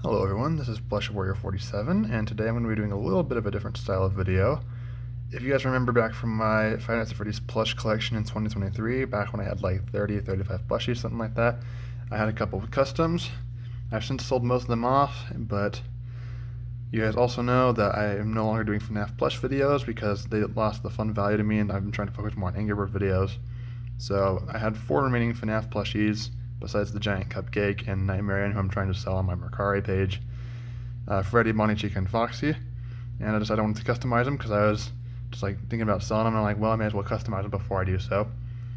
Hello everyone, this is Plush Warrior 47, and today I'm going to be doing a little bit of a different style of video. If you guys remember back from my Five Nights at Freddy's plush collection in 2023, back when I had like 35 plushies, something like that, I had a couple of customs. I've since sold most of them off, but you guys also know that I am no longer doing FNAF plush videos because they lost the fun value to me, and I've been trying to focus more on Angry Bird videos. So I had 4 remaining FNAF plushies, besides the giant cupcake and Nightmarian, who I'm trying to sell on my Mercari page. Freddy, Bonnie, Chica, and Foxy. And I decided I wanted to customize them because I was just like thinking about selling them, and I'm like, well, I may as well customize them before I do so.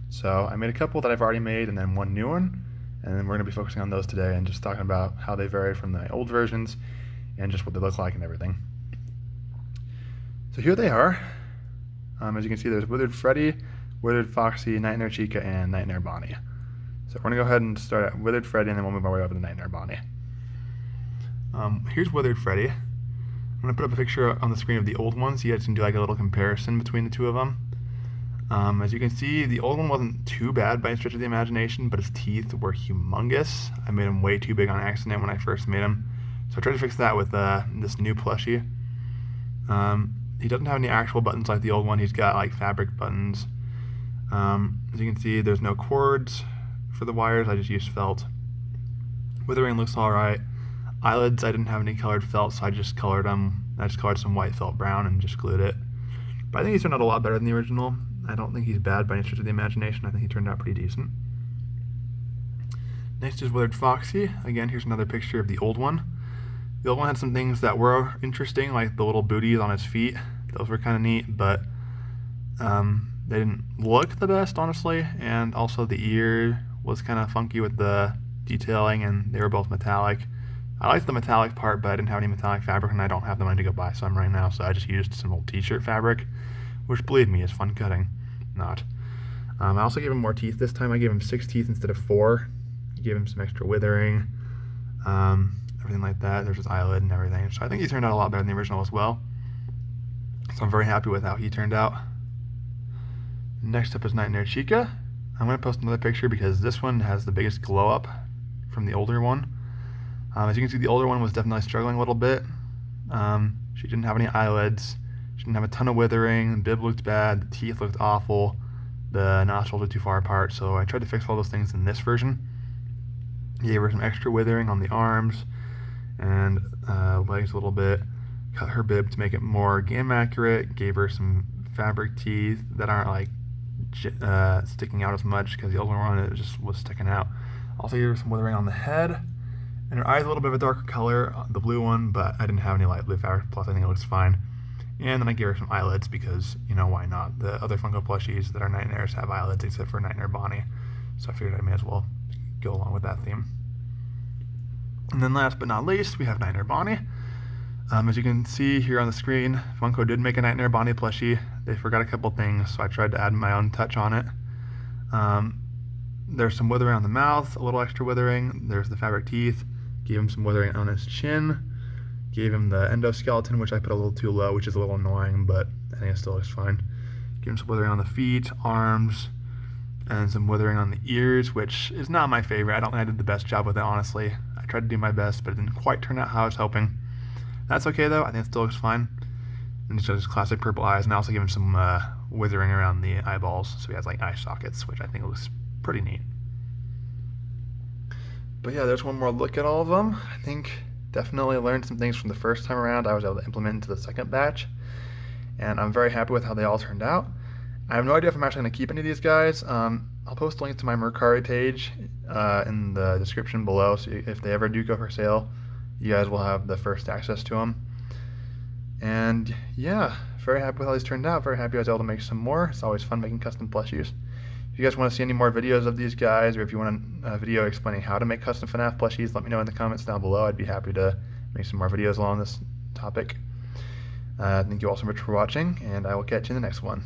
So I made a couple that I've already made and then one new one, and then we're going to be focusing on those today and just talking about how they vary from the old versions and just what they look like and everything. So here they are. As you can see, there's Withered Freddy, Withered Foxy, Nightmare Chica, and Nightmare Bonnie. So we're going to go ahead and start at Withered Freddy, and then we'll move our way over to Nightmare Bonnie. Here's Withered Freddy. I'm going to put up a picture on the screen of the old one so you guys can do like a little comparison between the two of them. As you can see, the old one wasn't too bad by any stretch of the imagination, but his teeth were humongous. I made him way too big on accident when I first made him. So I tried to fix that with this new plushie. He doesn't have any actual buttons like the old one. He's got like fabric buttons. As you can see, there's no cords for the wires. I just used felt. Withering looks alright. Eyelids, I didn't have any colored felt, so I just colored them. I just colored some white felt brown and just glued it. But I think he's turned out a lot better than the original. I don't think he's bad by any stretch of the imagination. I think he turned out pretty decent. Next is Withered Foxy. Again, here's another picture of the old one. The old one had some things that were interesting, like the little booties on his feet. Those were kind of neat, but they didn't look the best, honestly. And also the ear was kind of funky with the detailing, and they were both metallic. I liked the metallic part, but I didn't have any metallic fabric, and I don't have the money to go buy some right now, so I just used some old t-shirt fabric, which, believe me, is fun cutting. Not. I also gave him more teeth this time. I gave him 6 teeth instead of 4. I gave him some extra withering, everything like that. There's his eyelid and everything. So I think he turned out a lot better than the original as well. So I'm very happy with how he turned out. Next up is Nightmare Chica. I'm going to post another picture because this one has the biggest glow up from the older one. As you can see, the older one was definitely struggling a little bit. She didn't have any eyelids. She didn't have a ton of withering. The bib looked bad. The teeth looked awful. The nostrils are too far apart. So I tried to fix all those things in this version. Gave her some extra withering on the arms and legs a little bit. Cut her bib to make it more game accurate. Gave her some fabric teeth that aren't like sticking out as much, because the older one, it just was sticking out. Also gave her some withering on the head. And her eyes a little bit of a darker color, the blue one, but I didn't have any light blue fabric, plus I think it looks fine. And then I gave her some eyelids because, you know, why not? The other Funko plushies that are Nightmares have eyelids except for Nightmare Bonnie. So I figured I may as well go along with that theme. And then last but not least, we have Nightmare Bonnie. As you can see here on the screen, Funko did make a Nightmare Bonnie plushie. They forgot a couple things, so I tried to add my own touch on it. There's some withering on the mouth, a little extra withering. There's the fabric teeth. Gave him some withering on his chin. Gave him the endoskeleton, which I put a little too low, which is a little annoying, but I think it still looks fine. Gave him some withering on the feet, arms, and some withering on the ears, which is not my favorite. I don't think I did the best job with it, honestly. I tried to do my best, but it didn't quite turn out how I was hoping. That's okay, though. I think it still looks fine. And he's got his classic purple eyes, and I also gave him some withering around the eyeballs, so he has like eye sockets, which I think looks pretty neat. But yeah, there's one more look at all of them. I think definitely learned some things from the first time around I was able to implement into the second batch, and I'm very happy with how they all turned out. I have no idea if I'm actually going to keep any of these guys. I'll post a link to my Mercari page in the description below, so if they ever do go for sale, you guys will have the first access to them. And yeah, very happy with how these turned out. Very happy I was able to make some more. It's always fun making custom plushies. If you guys want to see any more videos of these guys, or if you want a video explaining how to make custom FNAF plushies, let me know in the comments down below. I'd be happy to make some more videos along this topic. Thank you all so much for watching, and I will catch you in the next one.